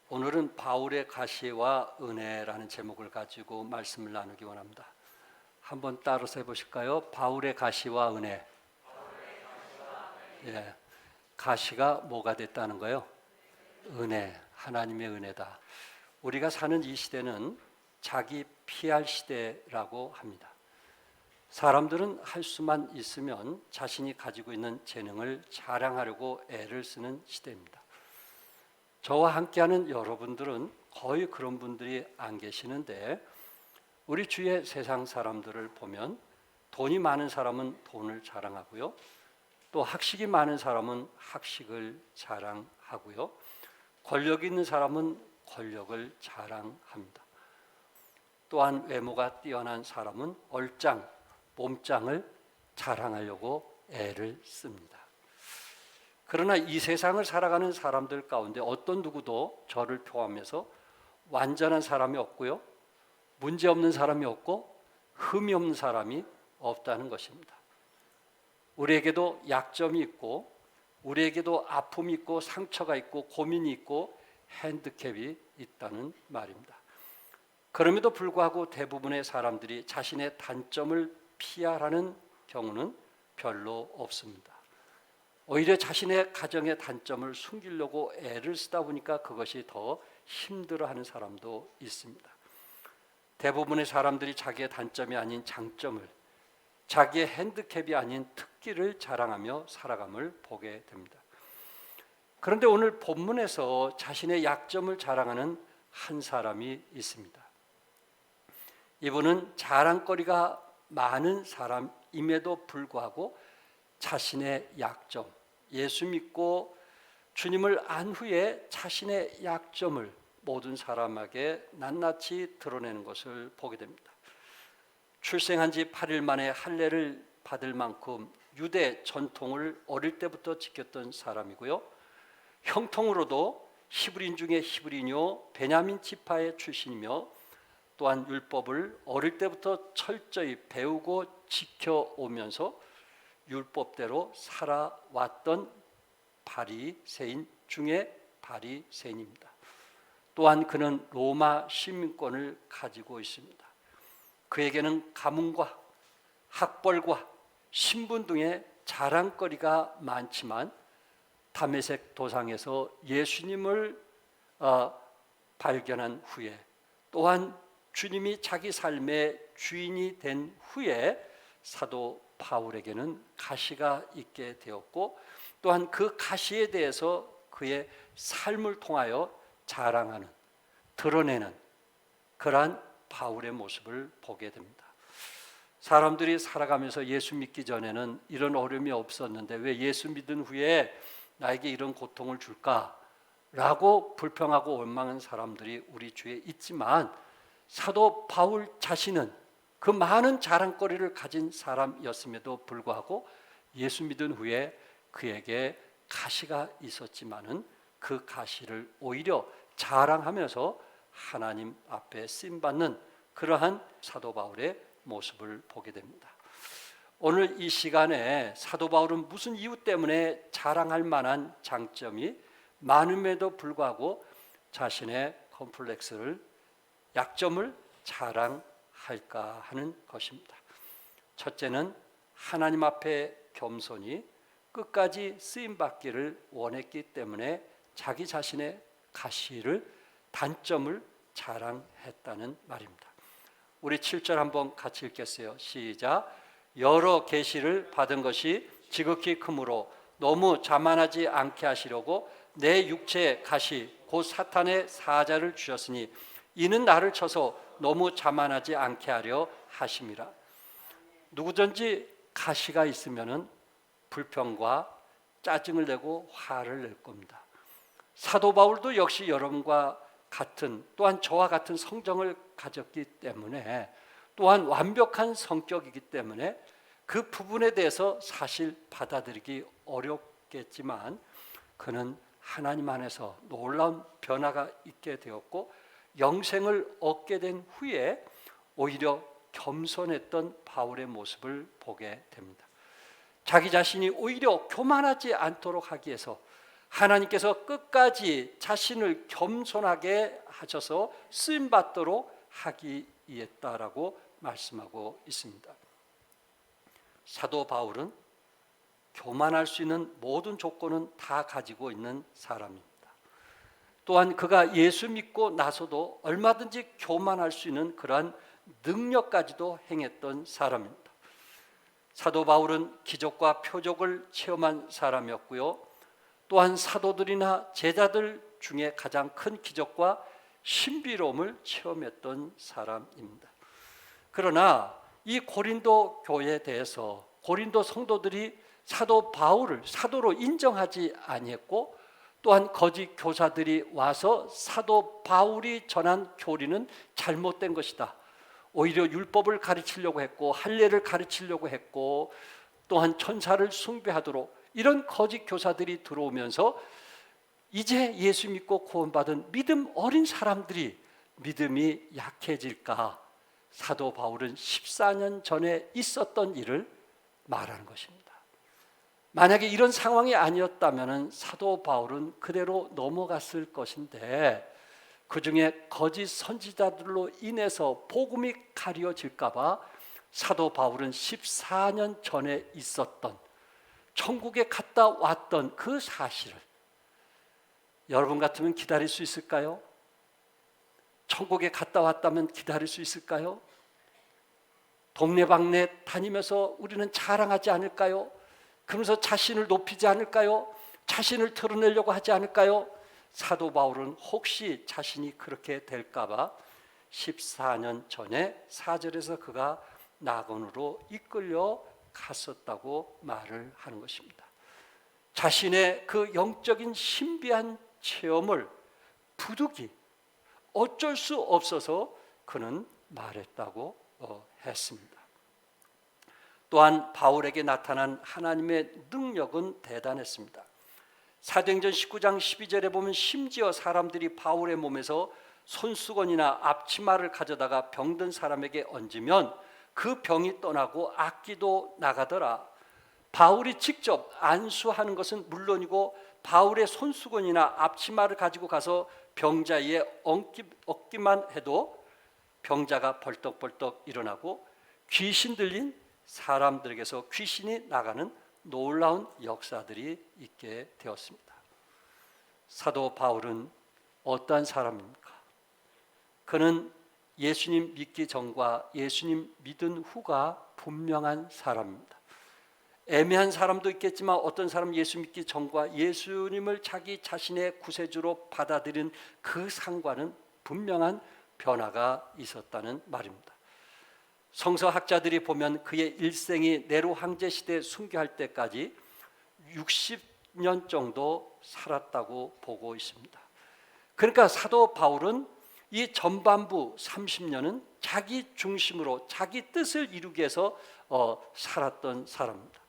오늘은 바울의 가시와 은혜라는 제목을 가지고 말씀을 나누기 원합니다. 한번 따라서 해보실까요? 바울의 가시와 은혜. 예, 가시가 뭐가 됐다는 거예요? 은혜, 하나님의 은혜다. 우리가 사는 이 시대는 자기 PR 시대라고 합니다. 사람들은 할 수만 있으면 자신이 가지고 있는 재능을 자랑하려고 애를 쓰는 시대입니다. 저와 함께하는 여러분들은 거의 그런 분들이 안 계시는데, 우리 주위의 세상 사람들을 보면 돈이 많은 사람은 돈을 자랑하고요, 또 학식이 많은 사람은 학식을 자랑하고요, 권력이 있는 사람은 권력을 자랑합니다. 또한 외모가 뛰어난 사람은 얼짱, 몸짱을 자랑하려고 애를 씁니다. 그러나 이 세상을 살아가는 사람들 가운데 어떤 누구도 저를 포함해서 완전한 사람이 없고요, 문제 없는 사람이 없고 흠이 없는 사람이 없다는 것입니다. 우리에게도 약점이 있고, 우리에게도 아픔이 있고, 상처가 있고, 고민이 있고, 핸디캡이 있다는 말입니다. 그럼에도 불구하고 대부분의 사람들이 자신의 단점을 피하라는 경우는 별로 없습니다. 오히려 자신의 가정의 단점을 숨기려고 애를 쓰다 보니까 그것이 더 힘들어하는 사람도 있습니다. 대부분의 사람들이 자기의 단점이 아닌 장점을, 자기의 핸디캡이 아닌 특기를 자랑하며 살아감을 보게 됩니다. 그런데 오늘 본문에서 자신의 약점을 자랑하는 한 사람이 있습니다. 이분은 자랑거리가 많은 사람임에도 불구하고 자신의 약점, 예수 믿고 주님을 안 후에 자신의 약점을 모든 사람에게 낱낱이 드러내는 것을 보게 됩니다. 출생한 지 8일 만에 할례를 받을 만큼 유대 전통을 어릴 때부터 지켰던 사람이고요, 형통으로도 히브리인 중에 히브리뇨 베냐민 지파의 출신이며, 또한 율법을 어릴 때부터 철저히 배우고 지켜오면서 율법대로 살아왔던 바리새인 중에 바리새인입니다. 또한 그는 로마 시민권을 가지고 있습니다. 그에게는 가문과 학벌과 신분 등의 자랑거리가 많지만, 다메섹 도상에서 예수님을 발견한 후에, 또한 주님이 자기 삶의 주인이 된 후에 사도 바울에게는 가시가 있게 되었고, 또한 그 가시에 대해서 그의 삶을 통하여 자랑하는, 드러내는 그러한 바울의 모습을 보게 됩니다. 사람들이 살아가면서 예수 믿기 전에는 이런 어려움이 없었는데 왜 예수 믿은 후에 나에게 이런 고통을 줄까? 라고 불평하고 원망한 사람들이 우리 주위에 있지만, 사도 바울 자신은 그 많은 자랑거리를 가진 사람이었음에도 불구하고 예수 믿은 후에 그에게 가시가 있었지만은 그 가시를 오히려 자랑하면서 하나님 앞에 쓰임받는 그러한 사도 바울의 모습을 보게 됩니다. 오늘 이 시간에 사도 바울은 무슨 이유 때문에 자랑할 만한 장점이 많음에도 불구하고 자신의 컴플렉스를, 약점을 자랑할까 하는 것입니다. 첫째는 하나님 앞에 겸손히 끝까지 쓰임받기를 원했기 때문에 자기 자신의 가시를, 단점을 자랑했다는 말입니다. 우리 7절 한번 같이 읽겠어요. 시작. 여러 계시를 받은 것이 지극히 크므로 너무 자만하지 않게 하시려고 내 육체의 가시 곧 사탄의 사자를 주셨으니 이는 나를 쳐서 너무 자만하지 않게 하려 하심이라. 누구든지 가시가 있으면은 불평과 짜증을 내고 화를 낼 겁니다. 사도 바울도 역시 여러분과 같은, 또한 저와 같은 성정을 가졌기 때문에, 또한 완벽한 성격이기 때문에 그 부분에 대해서 사실 받아들이기 어렵겠지만, 그는 하나님 안에서 놀라운 변화가 있게 되었고 영생을 얻게 된 후에 오히려 겸손했던 바울의 모습을 보게 됩니다. 자기 자신이 오히려 교만하지 않도록 하기 위해서 하나님께서 끝까지 자신을 겸손하게 하셔서 쓰임받도록 하기 위했다라고 말씀하고 있습니다. 사도 바울은 교만할 수 있는 모든 조건은 다 가지고 있는 사람입니다. 또한 그가 예수 믿고 나서도 얼마든지 교만할 수 있는 그러한 능력까지도 행했던 사람입니다. 사도 바울은 기적과 표적을 체험한 사람이었고요. 또한 사도들이나 제자들 중에 가장 큰 기적과 신비로움을 체험했던 사람입니다. 그러나 이 고린도 교회에 대해서 고린도 성도들이 사도 바울을 사도로 인정하지 아니했고, 또한 거짓 교사들이 와서 사도 바울이 전한 교리는 잘못된 것이다, 오히려 율법을 가르치려고 했고 할례를 가르치려고 했고 또한 천사를 숭배하도록 이런 거짓 교사들이 들어오면서 이제 예수 믿고 구원받은 믿음 어린 사람들이 믿음이 약해질까, 사도 바울은 14년 전에 있었던 일을 말하는 것입니다. 만약에 이런 상황이 아니었다면 사도 바울은 그대로 넘어갔을 것인데, 그 중에 거짓 선지자들로 인해서 복음이 가려질까 봐 사도 바울은 14년 전에 있었던, 천국에 갔다 왔던 그 사실을 여러분 같으면 기다릴 수 있을까요? 천국에 갔다 왔다면 기다릴 수 있을까요? 동네방네 다니면서 우리는 자랑하지 않을까요? 그러면서 자신을 높이지 않을까요? 자신을 드러내려고 하지 않을까요? 사도 바울은 혹시 자신이 그렇게 될까 봐 14년 전에 4절에서 그가 낙원으로 이끌려 갔었다고 말을 하는 것입니다. 자신의 그 영적인 신비한 체험을 부득이 어쩔 수 없어서 그는 말했다고 했습니다. 또한 바울에게 나타난 하나님의 능력은 대단했습니다. 사도행전 19장 12절에 보면 심지어 사람들이 바울의 몸에서 손수건이나 앞치마를 가져다가 병든 사람에게 얹으면 그 병이 떠나고 악기도 나가더라. 바울이 직접 안수하는 것은 물론이고 바울의 손수건이나 앞치마를 가지고 가서 병자 위에 얹기만 해도 병자가 벌떡벌떡 일어나고 귀신 들린 사람들에게서 귀신이 나가는 놀라운 역사들이 있게 되었습니다. 사도 바울은 어떠한 사람입니까? 그는 예수님 믿기 전과 예수님 믿은 후가 분명한 사람입니다. 애매한 사람도 있겠지만 어떤 사람은 예수 믿기 전과 예수님을 자기 자신의 구세주로 받아들인 그 상과는 분명한 변화가 있었다는 말입니다. 성서학자들이 보면 그의 일생이 네로 황제 시대에 순교할 때까지 60년 정도 살았다고 보고 있습니다. 그러니까 사도 바울은 이 전반부 30년은 자기 중심으로 자기 뜻을 이루기 위해서 살았던 사람입니다.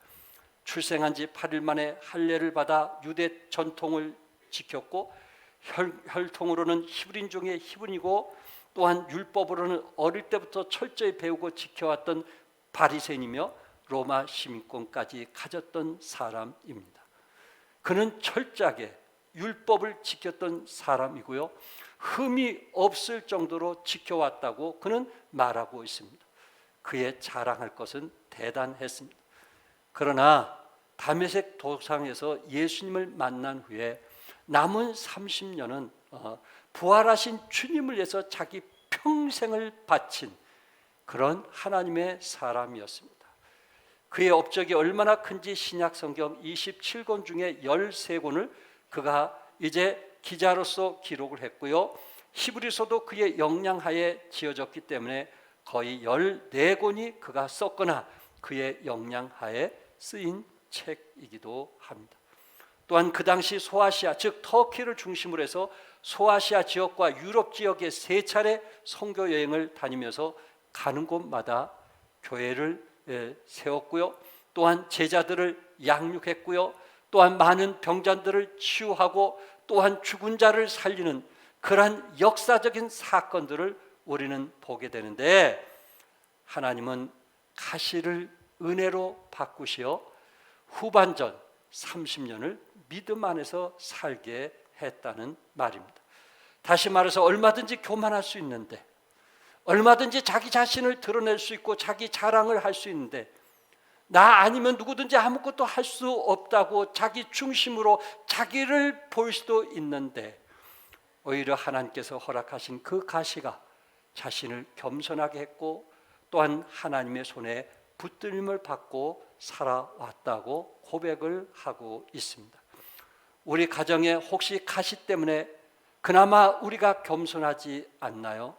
출생한 지 8일 만에 할례를 받아 유대 전통을 지켰고 혈통으로는 히브리인 중에 히브리이고 또한 율법으로는 어릴 때부터 철저히 배우고 지켜왔던 바리새인이며 로마 시민권까지 가졌던 사람입니다. 그는 철저하게 율법을 지켰던 사람이고요, 흠이 없을 정도로 지켜왔다고 그는 말하고 있습니다. 그의 자랑할 것은 대단했습니다. 그러나 다메섹 도상에서 예수님을 만난 후에 남은 30년은 부활하신 주님을 위해서 자기 평생을 바친 그런 하나님의 사람이었습니다. 그의 업적이 얼마나 큰지 신약 성경 27권 중에 13권을 그가 이제 기자로서 기록을 했고요, 히브리서도 그의 역량하에 지어졌기 때문에 거의 14권이 그가 썼거나 그의 역량하에 쓰인 책이기도 합니다. 또한 그 당시 소아시아 즉 터키를 중심으로 해서 소아시아 지역과 유럽 지역에 3차례 선교 여행을 다니면서 가는 곳마다 교회를 세웠고요, 또한 제자들을 양육했고요, 또한 많은 병자들을 치유하고 또한 죽은 자를 살리는 그러한 역사적인 사건들을 우리는 보게 되는데, 하나님은 가시를 은혜로 바꾸시어 후반전 30년을 믿음 안에서 살게 했다는 말입니다. 다시 말해서 얼마든지 교만할 수 있는데, 얼마든지 자기 자신을 드러낼 수 있고 자기 자랑을 할 수 있는데, 나 아니면 누구든지 아무것도 할 수 없다고 자기 중심으로 자기를 볼 수도 있는데, 오히려 하나님께서 허락하신 그 가시가 자신을 겸손하게 했고 또한 하나님의 손에 붙들림을 받고 살아왔다고 고백을 하고 있습니다. 우리 가정에 혹시 가시 때문에 그나마 우리가 겸손하지 않나요?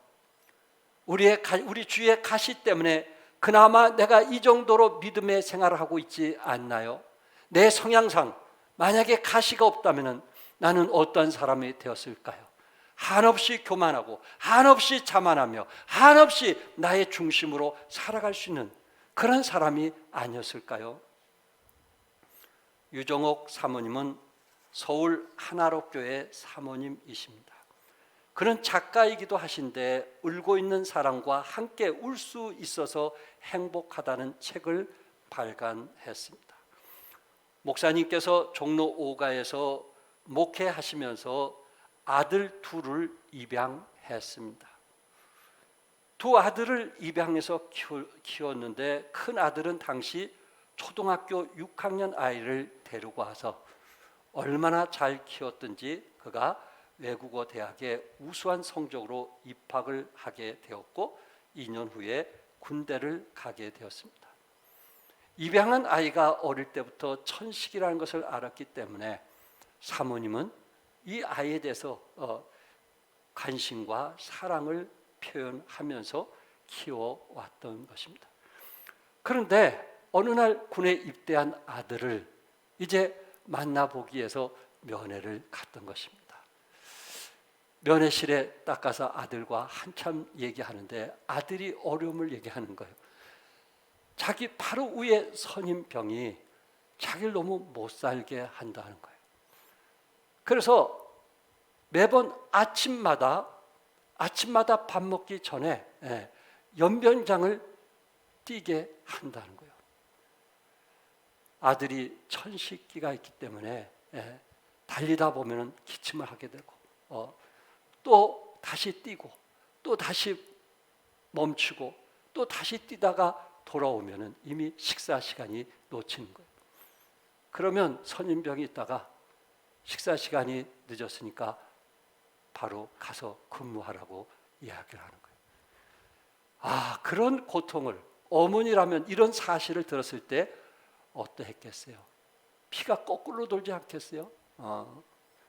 우리 주위의 가시 때문에 그나마 내가 이 정도로 믿음의 생활을 하고 있지 않나요? 내 성향상 만약에 가시가 없다면 나는 어떤 사람이 되었을까요? 한없이 교만하고 한없이 자만하며 한없이 나의 중심으로 살아갈 수 있는 그런 사람이 아니었을까요? 유정옥 사모님은 서울 하나로교회 사모님이십니다. 그는 작가이기도 하신데 울고 있는 사람과 함께 울 수 있어서 행복하다는 책을 발간했습니다. 목사님께서 종로 5가에서 목회하시면서 아들 둘을 입양했습니다. 두 아들을 입양해서 키웠는데 큰 아들은 당시 초등학교 6학년 아이를 데리고 와서 얼마나 잘 키웠든지 그가 외국어 대학에 우수한 성적으로 입학을 하게 되었고 2년 후에 군대를 가게 되었습니다. 입양한 아이가 어릴 때부터 천식이라는 것을 알았기 때문에 사모님은 이 아이에 대해서 관심과 사랑을 표현하면서 키워왔던 것입니다. 그런데 어느 날 군에 입대한 아들을 이제 만나보기 위해서 면회를 갔던 것입니다. 면회실에 딱 가서 아들과 한참 얘기하는데 아들이 어려움을 얘기하는 거예요. 자기 바로 위에 선임병이 자기를 너무 못 살게 한다는 거예요. 그래서 매번 아침마다 밥 먹기 전에 연변장을 뛰게 한다는 거예요. 아들이 천식기가 있기 때문에 달리다 보면 기침을 하게 되고 또 다시 뛰고 또 다시 멈추고 또 다시 뛰다가 돌아오면 이미 식사 시간이 놓치는 거예요. 그러면 선임병이 있다가 식사 시간이 늦었으니까 바로 가서 근무하라고 이야기를 하는 거예요. 그런 고통을 어머니라면 이런 사실을 들었을 때 어떠했겠어요? 피가 거꾸로 돌지 않겠어요?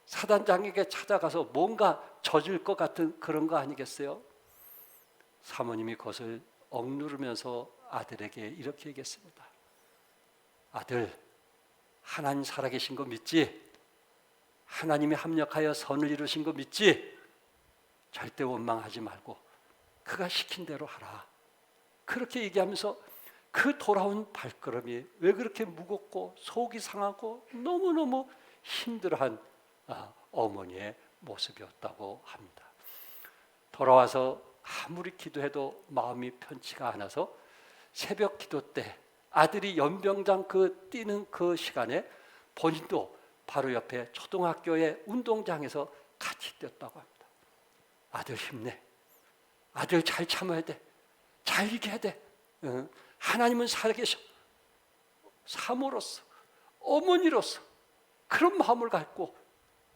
사단장에게 찾아가서 뭔가 젖을 것 같은 그런 거 아니겠어요? 사모님이 그것을 억누르면서 아들에게 이렇게 얘기했습니다. 아들, 하나님 살아계신 거 믿지? 하나님이 합력하여 선을 이루신 거 믿지? 절대 원망하지 말고 그가 시킨 대로 하라. 그렇게 얘기하면서 그 돌아온 발걸음이 왜 그렇게 무겁고 속이 상하고 너무너무 힘들어한 어머니의 모습이었다고 합니다. 돌아와서 아무리 기도해도 마음이 편치가 않아서 새벽 기도 때 아들이 연병장 뛰는 그 시간에 본인도 바로 옆에 초등학교의 운동장에서 같이 뛰었다고 합니다. 아들 힘내. 아들 잘 참아야 돼. 잘 이겨야 돼. 하나님은 살아계셔. 사모로서 어머니로서 그런 마음을 갖고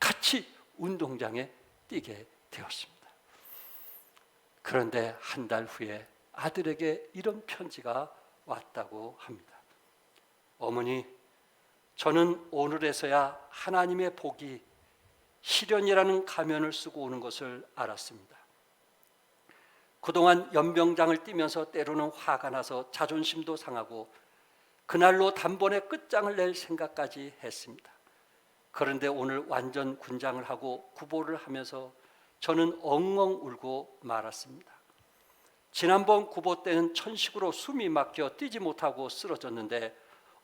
같이 운동장에 뛰게 되었습니다. 그런데 한 달 후에 아들에게 이런 편지가 왔다고 합니다. 어머니, 저는 오늘에서야 하나님의 복이 시련이라는 가면을 쓰고 오는 것을 알았습니다. 그동안 연병장을 뛰면서 때로는 화가 나서 자존심도 상하고 그날로 단번에 끝장을 낼 생각까지 했습니다. 그런데 오늘 완전 군장을 하고 구보를 하면서 저는 엉엉 울고 말았습니다. 지난번 구보 때는 천식으로 숨이 막혀 뛰지 못하고 쓰러졌는데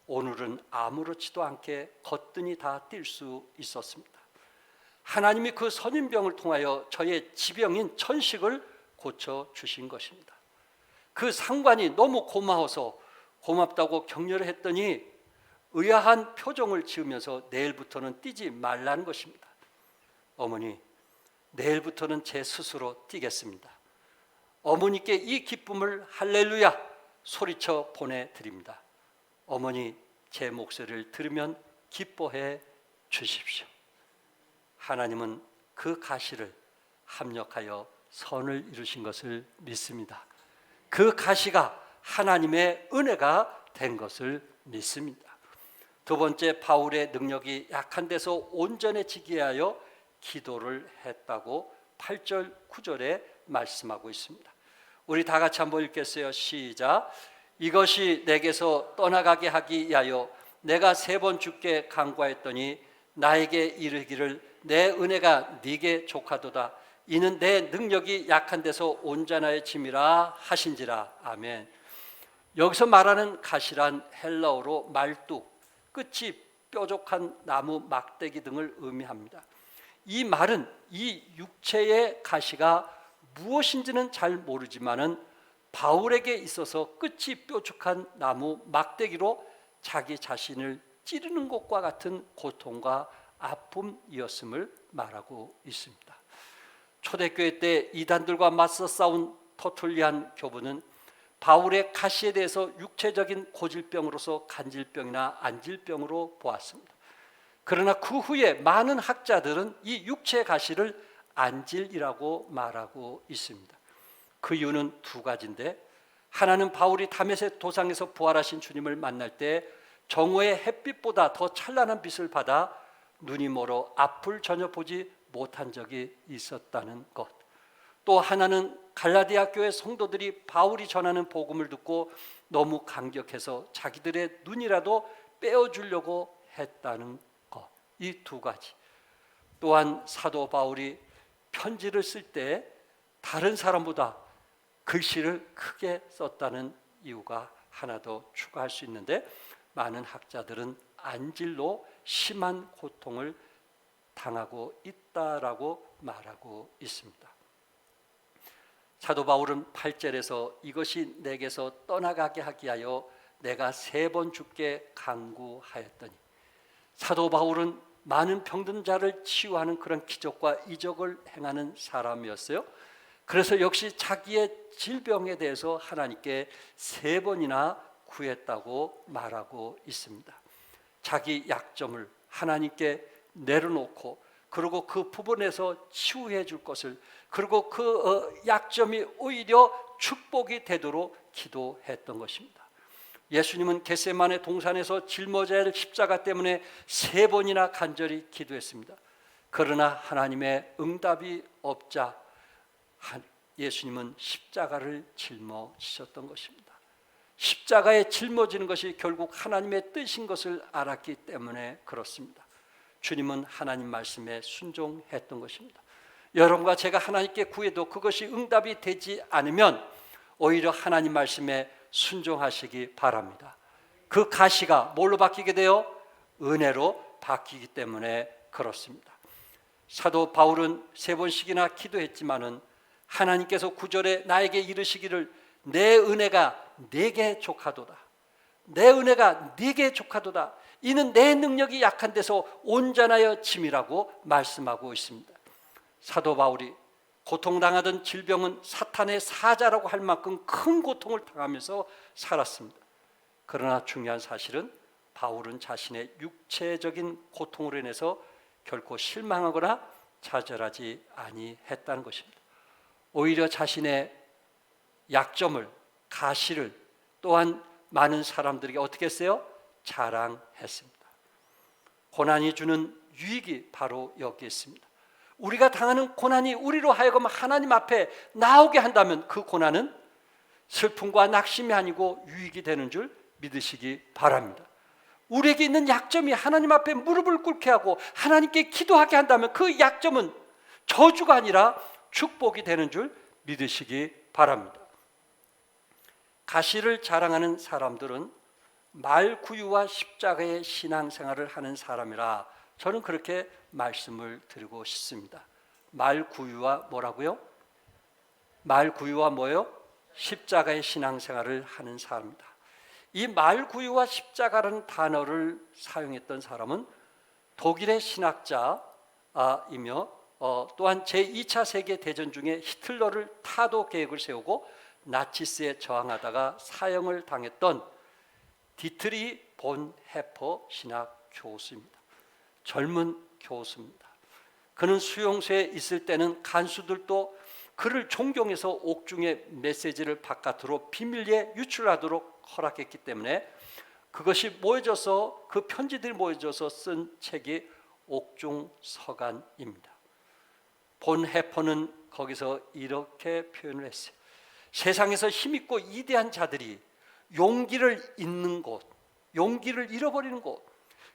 오늘은 아무렇지도 않게 거뜬히 다 뛸 수 있었습니다. 하나님이 그 선임병을 통하여 저의 지병인 천식을 고쳐주신 것입니다. 그 상관이 너무 고마워서 고맙다고 격려를 했더니 의아한 표정을 지으면서 내일부터는 뛰지 말라는 것입니다. 어머니, 내일부터는 제 스스로 뛰겠습니다. 어머니께 이 기쁨을 할렐루야 소리쳐 보내드립니다. 어머니, 제 목소리를 들으면 기뻐해 주십시오. 하나님은 그 가시를 합력하여 선을 이루신 것을 믿습니다. 그 가시가 하나님의 은혜가 된 것을 믿습니다. 두 번째, 바울의 능력이 약한 데서 온전해지게 하여 기도를 했다고 8절 9절에 말씀하고 있습니다. 우리 다 같이 한번 읽겠어요. 시작. 이것이 내게서 떠나가게 하기 위하여 내가 3번 주께 간구하였더니 나에게 이르기를 내 은혜가 네게 족하도다. 이는 내 능력이 약한 데서 온전해짐이라 하신지라. 아멘. 여기서 말하는 가시란 헬라어로 말뚝, 끝이 뾰족한 나무 막대기 등을 의미합니다. 이 말은 이 육체의 가시가 무엇인지는 잘 모르지만은 바울에게 있어서 끝이 뾰족한 나무 막대기로 자기 자신을 찌르는 것과 같은 고통과 아픔이었음을 말하고 있습니다. 초대교회 때 이단들과 맞서 싸운 터툴리안 교부는 바울의 가시에 대해서 육체적인 고질병으로서 간질병이나 안질병으로 보았습니다. 그러나 그 후에 많은 학자들은 이 육체의 가시를 안질이라고 말하고 있습니다. 그 이유는 두 가지인데, 하나는 바울이 다메섹 도상에서 부활하신 주님을 만날 때 정오의 햇빛보다 더 찬란한 빛을 받아 눈이 멀어 앞을 전혀 보지 못한 적이 있었다는 것. 또 하나는 갈라디아 교회 성도들이 바울이 전하는 복음을 듣고 너무 감격해서 자기들의 눈이라도 빼어주려고 했다는 것. 이 두 가지. 또한 사도 바울이 편지를 쓸 때 다른 사람보다 글씨를 크게 썼다는 이유가 하나 더 추가할 수 있는데, 많은 학자들은 안질로 심한 고통을 당하고 있다라고 말하고 있습니다. 사도 바울은 8절에서 이것이 내게서 떠나가게 하기 위하여 내가 3번 주께 간구하였더니, 사도 바울은 많은 병든 자를 치유하는 그런 기적과 이적을 행하는 사람이었어요. 그래서 역시 자기의 질병에 대해서 하나님께 3번이나 구했다고 말하고 있습니다. 자기 약점을 하나님께 내려놓고, 그리고 그 부분에서 치유해 줄 것을, 그리고 그 약점이 오히려 축복이 되도록 기도했던 것입니다. 예수님은 겟세마네 동산에서 짊어져야 할 십자가 때문에 3번이나 간절히 기도했습니다. 그러나 하나님의 응답이 없자 예수님은 십자가를 짊어지셨던 것입니다. 십자가에 짊어지는 것이 결국 하나님의 뜻인 것을 알았기 때문에 그렇습니다. 주님은 하나님 말씀에 순종했던 것입니다. 여러분과 제가 하나님께 구해도 그것이 응답이 되지 않으면 오히려 하나님 말씀에 순종하시기 바랍니다. 그 가시가 뭘로 바뀌게 돼요? 은혜로 바뀌기 때문에 그렇습니다. 사도 바울은 3번씩이나 기도했지만은 하나님께서 9절에 나에게 이르시기를 내 은혜가 네게 족하도다. 내 은혜가 네게 족하도다. 이는 내 능력이 약한 데서 온전하여 짐이라고 말씀하고 있습니다. 사도 바울이 고통당하던 질병은 사탄의 사자라고 할 만큼 큰 고통을 당하면서 살았습니다. 그러나 중요한 사실은 바울은 자신의 육체적인 고통으로 인해서 결코 실망하거나 좌절하지 아니했다는 것입니다. 오히려 자신의 약점을, 가시를 또한 많은 사람들에게 어떻게 했어요? 자랑했습니다. 고난이 주는 유익이 바로 여기 있습니다. 우리가 당하는 고난이 우리로 하여금 하나님 앞에 나오게 한다면 그 고난은 슬픔과 낙심이 아니고 유익이 되는 줄 믿으시기 바랍니다. 우리에게 있는 약점이 하나님 앞에 무릎을 꿇게 하고 하나님께 기도하게 한다면 그 약점은 저주가 아니라 축복이 되는 줄 믿으시기 바랍니다. 가시를 자랑하는 사람들은 말구유와 십자가의 신앙생활을 하는 사람이라 저는 그렇게 말씀을 드리고 싶습니다. 말구유와 뭐라고요? 말구유와 뭐예요? 십자가의 신앙생활을 하는 사람입니다. 이 말구유와 십자가라는 단어를 사용했던 사람은 독일의 신학자이며 또한 제2차 세계대전 중에 히틀러를 타도 계획을 세우고 나치스에 저항하다가 사형을 당했던 디트리 본 해퍼 신학 교수입니다. 젊은 교수입니다. 그는 수용소에 있을 때는 간수들도 그를 존경해서 옥중의 메시지를 바깥으로 비밀리에 유출하도록 허락했기 때문에 그것이 모여져서, 그 편지들이 모여져서 쓴 책이 옥중 서간입니다. 본 해퍼는 거기서 이렇게 표현을 했어요. 세상에서 힘있고 위대한 자들이 용기를 잃는 곳, 용기를 잃어버리는 곳,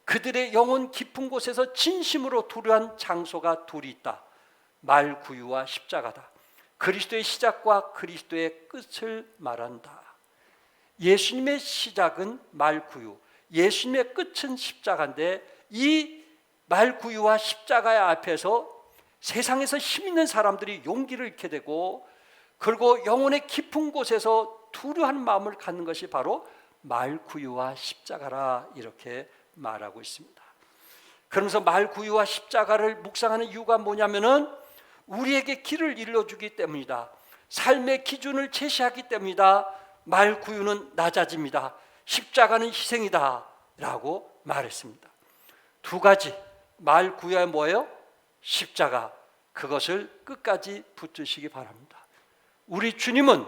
그들의 영혼 깊은 곳에서 진심으로 두려운 장소가 둘이 있다. 말구유와 십자가다. 그리스도의 시작과 그리스도의 끝을 말한다. 예수님의 시작은 말구유, 예수님의 끝은 십자가인데 이 말구유와 십자가의 앞에서 세상에서 힘 있는 사람들이 용기를 잃게 되고, 그리고 영혼의 깊은 곳에서 두려워하는 마음을 갖는 것이 바로 말구유와 십자가라, 이렇게 말하고 있습니다. 그러면서 말구유와 십자가를 묵상하는 이유가 뭐냐면은 우리에게 길을 일러주기 때문이다. 삶의 기준을 제시하기 때문이다. 말구유는 낮아집니다. 십자가는 희생이다 라고 말했습니다. 두 가지, 말구유가 뭐예요? 십자가, 그것을 끝까지 붙드시기 바랍니다. 우리 주님은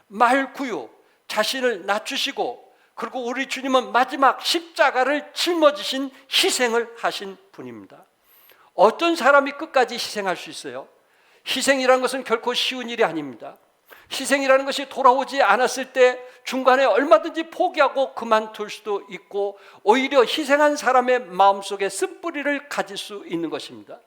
말구유, 자신을 낮추시고, 그리고 우리 주님은 마지막 십자가를 짊어지신 희생을 하신 분입니다. 어떤 사람이 끝까지 희생할 수 있어요? 희생이라는 것은 결코 쉬운 일이 아닙니다. 희생이라는 것이 돌아오지 않았을 때 중간에 얼마든지 포기하고 그만둘 수도 있고, 오히려 희생한 사람의 마음속에 쓴뿌리를 가질 수 있는 것입니다.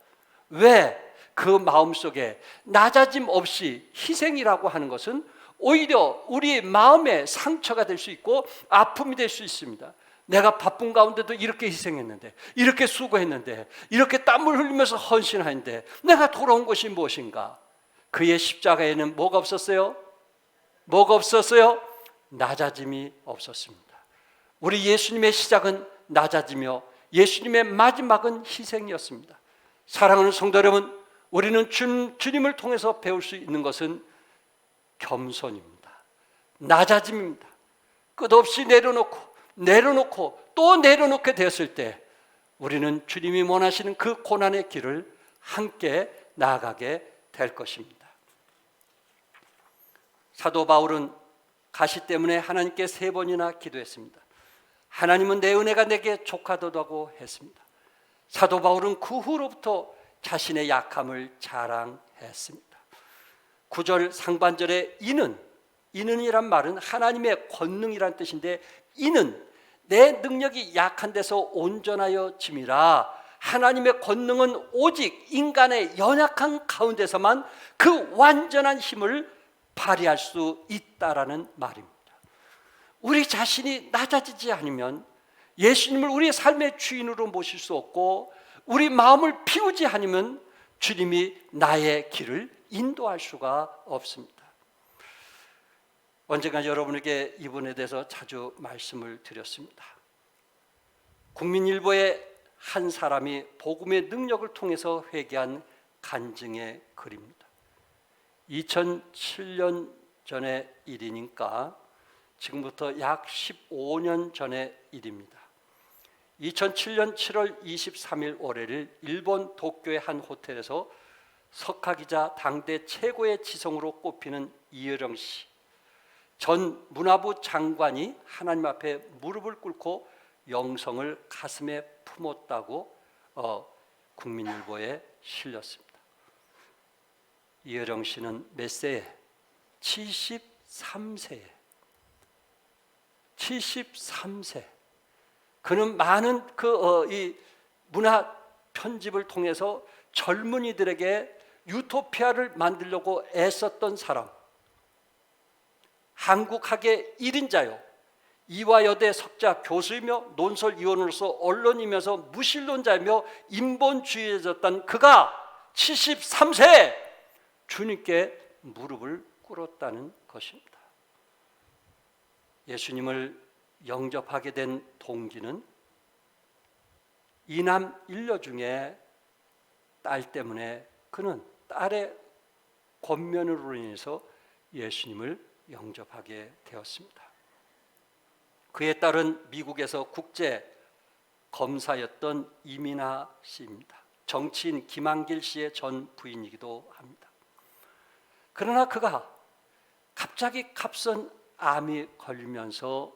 왜? 그 마음속에 낮아짐 없이 희생이라고 하는 것은 오히려 우리 마음에 상처가 될 수 있고 아픔이 될 수 있습니다. 내가 바쁜 가운데도 이렇게 희생했는데, 이렇게 수고했는데, 이렇게 땀을 흘리면서 헌신하는데 내가 돌아온 것이 무엇인가? 그의 십자가에는 뭐가 없었어요? 뭐가 없었어요? 낮아짐이 없었습니다. 우리 예수님의 시작은 낮아지며 예수님의 마지막은 희생이었습니다. 사랑하는 성도 여러분, 우리는 주님을 통해서 배울 수 있는 것은 겸손입니다. 낮아짐입니다. 끝없이 내려놓고 또 내려놓게 되었을 때 우리는 주님이 원하시는 그 고난의 길을 함께 나아가게 될 것입니다. 사도 바울은 가시 때문에 하나님께 3번이나 기도했습니다. 하나님은 내 은혜가 내게 족하도다고 했습니다. 사도 바울은 그 후로부터 자신의 약함을 자랑했습니다. 9절 상반절에 이는이란 말은 하나님의 권능이란 뜻인데, 이는 내 능력이 약한 데서 온전하여 짐이라. 하나님의 권능은 오직 인간의 연약한 가운데서만 그 완전한 힘을 발휘할 수 있다라는 말입니다. 우리 자신이 낮아지지 않으면 예수님을 우리의 삶의 주인으로 모실 수 없고, 우리 마음을 비우지 않으면 주님이 나의 길을 인도할 수가 없습니다. 언젠가 여러분에게 이 부분에 대해서 자주 말씀을 드렸습니다. 국민일보의 한 사람이 복음의 능력을 통해서 회개한 간증의 글입니다. 2007년 전의 일이니까 지금부터 약 15년 전의 일입니다. 2007년 7월 23일 월요일 일본 도쿄의 한 호텔에서 석학이자 당대 최고의 지성으로 꼽히는 이여령 씨, 전 문화부 장관이 하나님 앞에 무릎을 꿇고 영성을 가슴에 품었다고 국민일보에 실렸습니다. 이여령 씨는 몇 세에? 73세에. 73세. 그는 많은 이 문화 편집을 통해서 젊은이들에게 유토피아를 만들려고 애썼던 사람, 한국학의 1인자요, 이화여대 석자 교수이며 논설위원으로서 언론이면서 무신론자이며 인본주의자였던 그가 73세에 주님께 무릎을 꿇었다는 것입니다. 예수님을 영접하게 된 동기는 이남 일녀 중에 딸 때문에 그는 딸의 권면으로 인해서 예수님을 영접하게 되었습니다. 그의 딸은 미국에서 국제 검사였던 이민아 씨입니다. 정치인 김한길 씨의 전 부인이기도 합니다. 그러나 그가 갑자기 갑선 암이 걸리면서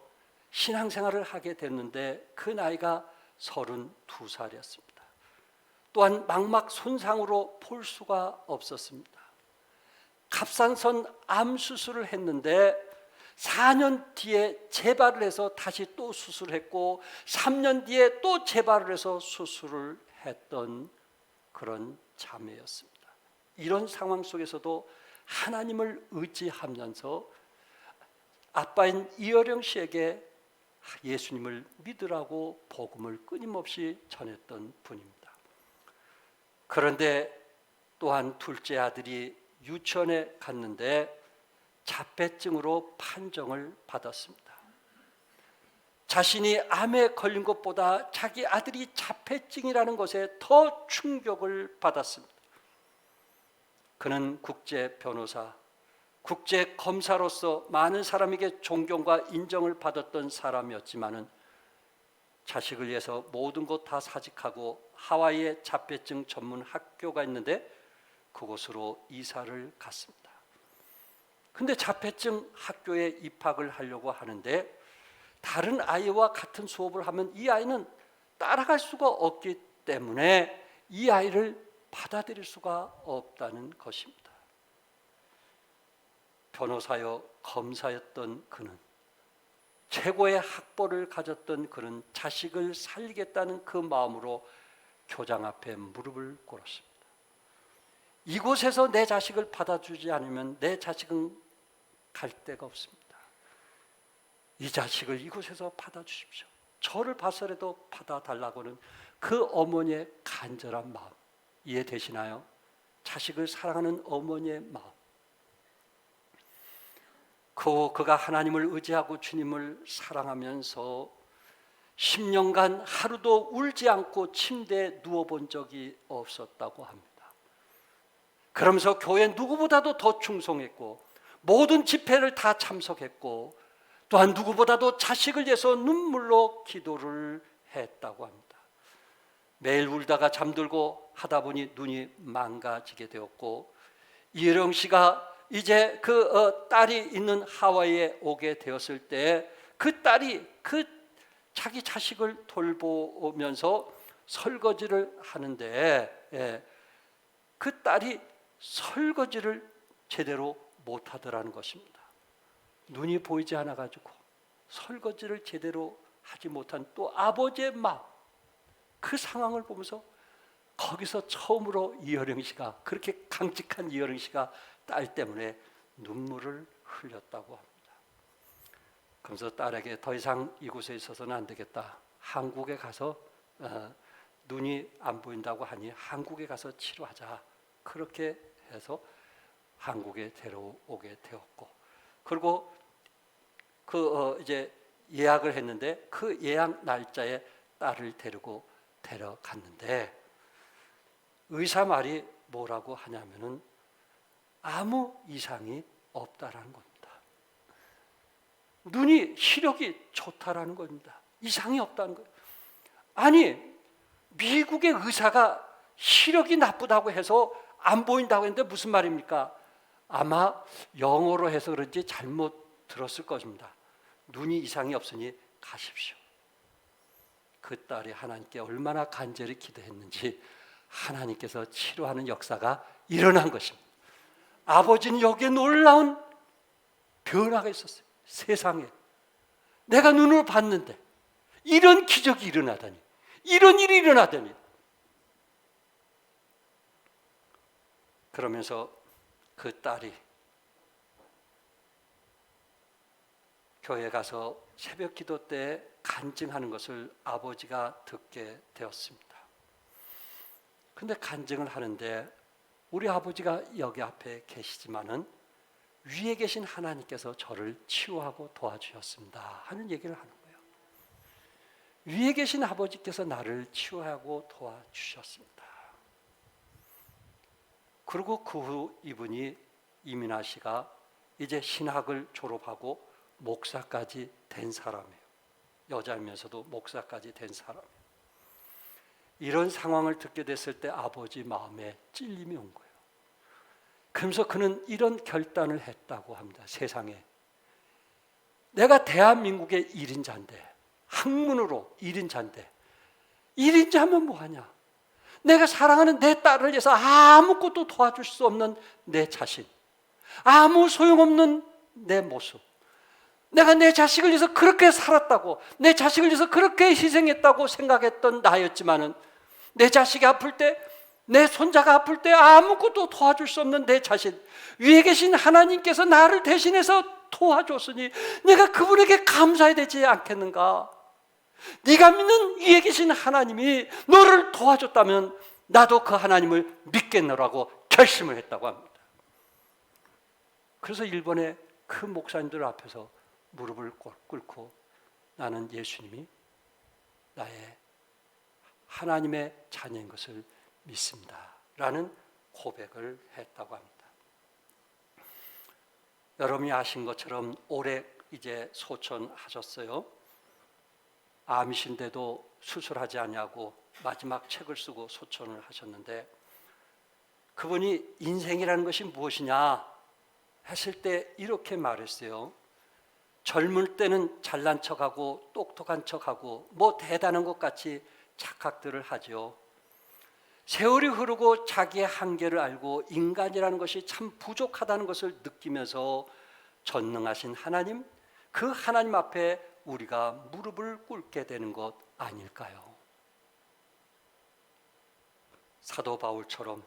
신앙생활을 하게 됐는데 그 나이가 32살이었습니다. 또한 망막 손상으로 볼 수가 없었습니다. 갑상선 암 수술을 했는데 4년 뒤에 재발을 해서 다시 또 수술했고 3년 뒤에 또 재발을 해서 수술을 했던 그런 자매였습니다. 이런 상황 속에서도 하나님을 의지하면서 아빠인 이어령 씨에게 예수님을 믿으라고 복음을 끊임없이 전했던 분입니다. 그런데 또한 둘째 아들이 유치원에 갔는데 자폐증으로 판정을 받았습니다. 자신이 암에 걸린 것보다 자기 아들이 자폐증이라는 것에 더 충격을 받았습니다. 그는 국제 변호사, 국제 검사로서 많은 사람에게 존경과 인정을 받았던 사람이었지만은 자식을 위해서 모든 것 다 사직하고 하와이에 자폐증 전문 학교가 있는데 그곳으로 이사를 갔습니다. 근데 자폐증 학교에 입학을 하려고 하는데 다른 아이와 같은 수업을 하면 이 아이는 따라갈 수가 없기 때문에 이 아이를 받아들일 수가 없다는 것입니다. 변호사여 검사였던 그는, 최고의 학벌을 가졌던 그는 자식을 살리겠다는 그 마음으로 교장 앞에 무릎을 꿇었습니다. 이곳에서 내 자식을 받아주지 않으면 내 자식은 갈 데가 없습니다. 이 자식을 이곳에서 받아주십시오. 저를 봐서라도 받아달라고는 그 어머니의 간절한 마음 이해되시나요? 자식을 사랑하는 어머니의 마음. 그가 하나님을 의지하고 주님을 사랑하면서 10년간 하루도 울지 않고 침대에 누워본 적이 없었다고 합니다. 그러면서 교회 누구보다도 더 충성했고 모든 집회를 다 참석했고 또한 누구보다도 자식을 위해서 눈물로 기도를 했다고 합니다. 매일 울다가 잠들고 하다 보니 눈이 망가지게 되었고 이혜령 씨가 이제 딸이 있는 하와이에 오게 되었을 때 그 딸이 자기 자식을 돌보면서 설거지를 하는데 그 딸이 설거지를 제대로 못하더라는 것입니다. 눈이 보이지 않아 가지고 설거지를 제대로 하지 못한 또 아버지의 마음, 그 상황을 보면서 거기서 처음으로 이효령 씨가, 그렇게 강직한 이효령 씨가 딸 때문에 눈물을 흘렸다고 합니다. 그러면서 딸에게 더 이상 이곳에 있어서는 안 되겠다, 한국에 가서 눈이 안 보인다고 하니 한국에 가서 치료하자, 그렇게 해서 한국에 데려오게 되었고, 그리고 이제 예약을 했는데 그 예약 날짜에 딸을 데려갔는데 의사 말이 뭐라고 하냐면은 아무 이상이 없다라는 겁니다. 눈이 시력이 좋다라는 겁니다. 이상이 없다는 거예요. 아니, 미국의 의사가 시력이 나쁘다고 해서 안 보인다고 했는데 무슨 말입니까? 아마 영어로 해서 그런지 잘못 들었을 것입니다. 눈이 이상이 없으니 가십시오. 그 딸이 하나님께 얼마나 간절히 기도했는지 하나님께서 치료하는 역사가 일어난 것입니다. 아버지는 여기에 놀라운 변화가 있었어요. 세상에 내가 눈으로 봤는데 이런 기적이 일어나다니, 이런 일이 일어나다니. 그러면서 그 딸이 교회 가서 새벽 기도 때 간증하는 것을 아버지가 듣게 되었습니다. 근데 간증을 하는데 우리 아버지가 여기 앞에 계시지만은 위에 계신 하나님께서 저를 치유하고 도와주셨습니다 하는 얘기를 하는 거예요. 위에 계신 아버지께서 나를 치유하고 도와주셨습니다. 그리고 그 후 이분이 이민아 씨가 이제 신학을 졸업하고 목사까지 된 사람이에요. 여자이면서도 목사까지 된 사람이에요. 이런 상황을 듣게 됐을 때 아버지 마음에 찔림이 온 거예요. 그러면서 그는 이런 결단을 했다고 합니다. 세상에 내가 대한민국의 1인자인데, 학문으로 1인자인데 1인자면 뭐하냐? 내가 사랑하는 내 딸을 위해서 아무것도 도와줄 수 없는 내 자신, 아무 소용없는 내 모습, 내가 내 자식을 위해서 그렇게 살았다고, 내 자식을 위해서 그렇게 희생했다고 생각했던 나였지만은 내 자식이 아플 때, 내 손자가 아플 때 아무것도 도와줄 수 없는 내 자신, 위에 계신 하나님께서 나를 대신해서 도와줬으니 내가 그분에게 감사해야 되지 않겠는가? 네가 믿는 위에 계신 하나님이 너를 도와줬다면 나도 그 하나님을 믿겠노라고 결심을 했다고 합니다. 그래서 일본의 그 목사님들 앞에서 무릎을 꿇고 나는 예수님이 나의 하나님의 자녀인 것을 믿습니다 라는 고백을 했다고 합니다. 여러분이 아신 것처럼 올해 이제 소천하셨어요. 암이신데도 수술하지 않냐고 마지막 책을 쓰고 소천을 하셨는데, 그분이 인생이라는 것이 무엇이냐 했을 때 이렇게 말했어요. 젊을 때는 잘난 척하고 똑똑한 척하고 뭐 대단한 것 같이 착각들을 하죠. 세월이 흐르고 자기의 한계를 알고 인간이라는 것이 참 부족하다는 것을 느끼면서 전능하신 하나님, 그 하나님 앞에 우리가 무릎을 꿇게 되는 것 아닐까요? 사도 바울처럼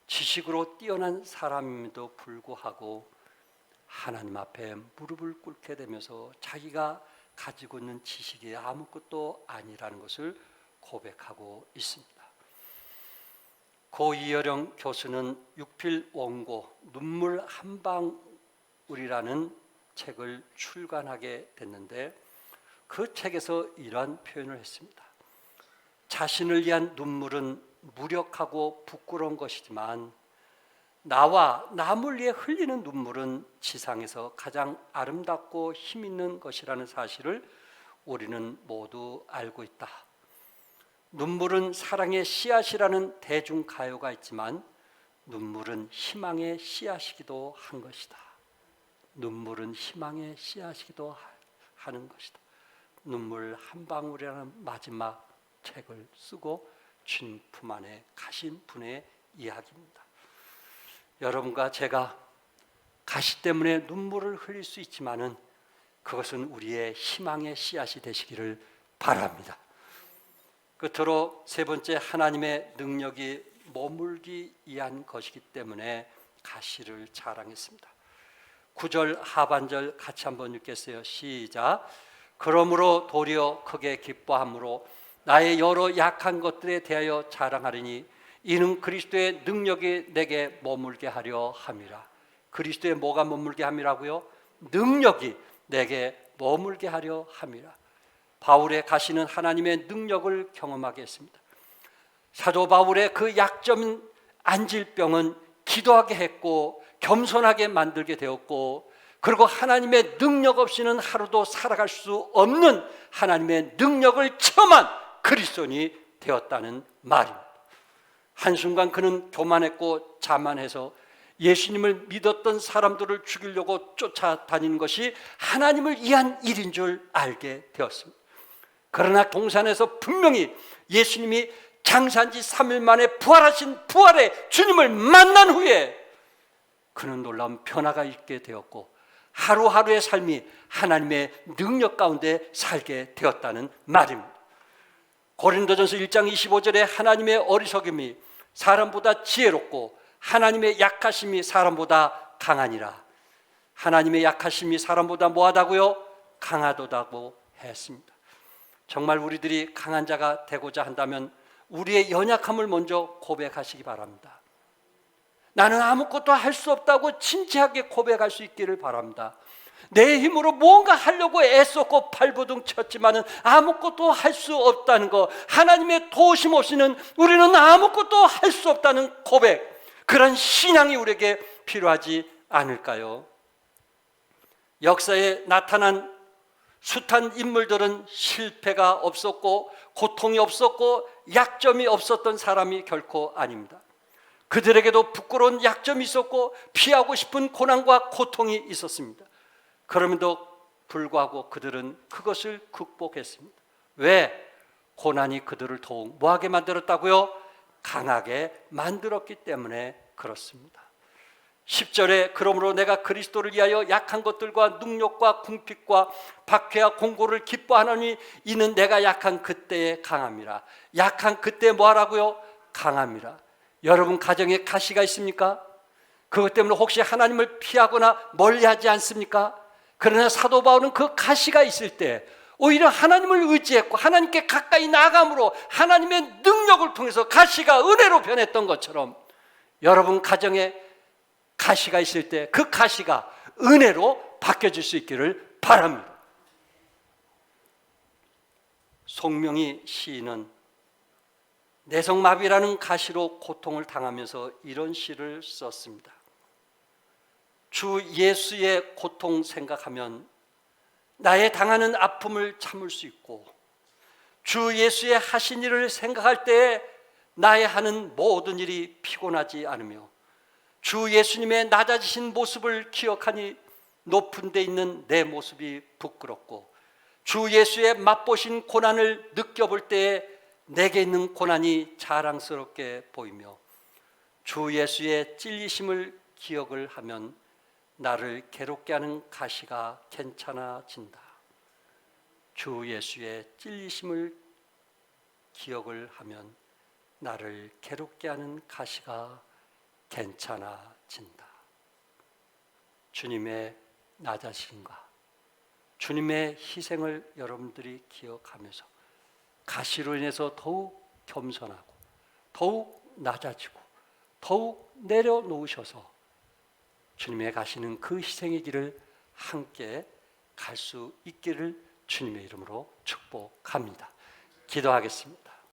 지식으로 뛰어난 사람임에도 불구하고 하나님 앞에 무릎을 꿇게 되면서 자기가 가지고 있는 지식이 아무것도 아니라는 것을 고백하고 있습니다. 고 이여령 교수는 육필 원고 눈물 한 방울이라는 책을 출간하게 됐는데, 그 책에서 이러한 표현을 했습니다. 자신을 위한 눈물은 무력하고 부끄러운 것이지만 나와 남을 위해 흘리는 눈물은 지상에서 가장 아름답고 힘 있는 것이라는 사실을 우리는 모두 알고 있다. 눈물은 사랑의 씨앗이라는 대중가요가 있지만 눈물은 희망의 씨앗이기도 한 것이다. 눈물은 희망의 씨앗이기도 하는 것이다. 눈물 한 방울이라는 마지막 책을 쓰고 주님 품 안에 가신 분의 이야기입니다. 여러분과 제가 가시 때문에 눈물을 흘릴 수 있지만은 그것은 우리의 희망의 씨앗이 되시기를 바랍니다. 끝으로 세 번째, 하나님의 능력이 머물기 위한 것이기 때문에 가시를 자랑했습니다. 9절 하반절 같이 한번 읽겠어요. 시작. 그러므로 도리어 크게 기뻐함으로 나의 여러 약한 것들에 대하여 자랑하리니 이는 그리스도의 능력이 내게 머물게 하려 함이라. 그리스도의 뭐가 머물게 함이라고요? 능력이 내게 머물게 하려 함이라. 바울의 가시는 하나님의 능력을 경험하게 했습니다. 사도 바울의 그 약점인 안질병은 기도하게 했고 겸손하게 만들게 되었고, 그리고 하나님의 능력 없이는 하루도 살아갈 수 없는 하나님의 능력을 체험한 그리스도인이 되었다는 말입니다. 한순간 그는 교만했고 자만해서 예수님을 믿었던 사람들을 죽이려고 쫓아다니는 것이 하나님을 위한 일인 줄 알게 되었습니다. 그러나 동산에서 분명히 예수님이 장사한 지 3일 만에 부활하신 부활의 주님을 만난 후에 그는 놀라운 변화가 있게 되었고 하루하루의 삶이 하나님의 능력 가운데 살게 되었다는 말입니다. 고린도전서 1장 25절에 하나님의 어리석음이 사람보다 지혜롭고 하나님의 약하심이 사람보다 강하니라. 하나님의 약하심이 사람보다 뭐하다고요? 강하도다고 했습니다. 정말 우리들이 강한 자가 되고자 한다면 우리의 연약함을 먼저 고백하시기 바랍니다. 나는 아무것도 할 수 없다고 진지하게 고백할 수 있기를 바랍니다. 내 힘으로 뭔가 하려고 애썼고 발버둥 쳤지만은 아무것도 할 수 없다는 것, 하나님의 도우심 없이는 우리는 아무것도 할 수 없다는 고백, 그런 신앙이 우리에게 필요하지 않을까요? 역사에 나타난 숱한 인물들은 실패가 없었고 고통이 없었고 약점이 없었던 사람이 결코 아닙니다. 그들에게도 부끄러운 약점이 있었고 피하고 싶은 고난과 고통이 있었습니다. 그럼에도 불구하고 그들은 그것을 극복했습니다. 왜? 고난이 그들을 더욱 뭐하게 만들었다고요? 강하게 만들었기 때문에 그렇습니다. 10절에 그러므로 내가 그리스도를 위하여 약한 것들과 능력과 궁핍과 박해와 공고를 기뻐하노니 이는 내가 약한 그때에 강함이라. 약한 그때 뭐하라고요? 강함이라. 여러분 가정에 가시가 있습니까? 그것 때문에 혹시 하나님을 피하거나 멀리하지 않습니까? 그러나 사도 바울은 그 가시가 있을 때 오히려 하나님을 의지했고 하나님께 가까이 나아감으로 하나님의 능력을 통해서 가시가 은혜로 변했던 것처럼 여러분 가정에 가시가 있을 때 그 가시가 은혜로 바뀌어질 수 있기를 바랍니다. 송명희 시인은 내성마비라는 가시로 고통을 당하면서 이런 시를 썼습니다. 주 예수의 고통 생각하면 나의 당하는 아픔을 참을 수 있고 주 예수의 하신 일을 생각할 때에 나의 하는 모든 일이 피곤하지 않으며 주 예수님의 낮아지신 모습을 기억하니 높은 데 있는 내 모습이 부끄럽고 주 예수의 맛보신 고난을 느껴볼 때에 내게 있는 고난이 자랑스럽게 보이며 주 예수의 찔리심을 기억을 하면 나를 괴롭게 하는 가시가 괜찮아진다. 주 예수의 찔리심을 기억을 하면 나를 괴롭게 하는 가시가 괜찮아진다. 주님의 낮아심과 주님의 희생을 여러분들이 기억하면서 가시로 인해서 더욱 겸손하고 더욱 낮아지고 더욱 내려놓으셔서 주님의 가시는 그 희생의 길을 함께 갈 수 있기를 주님의 이름으로 축복합니다. 기도하겠습니다.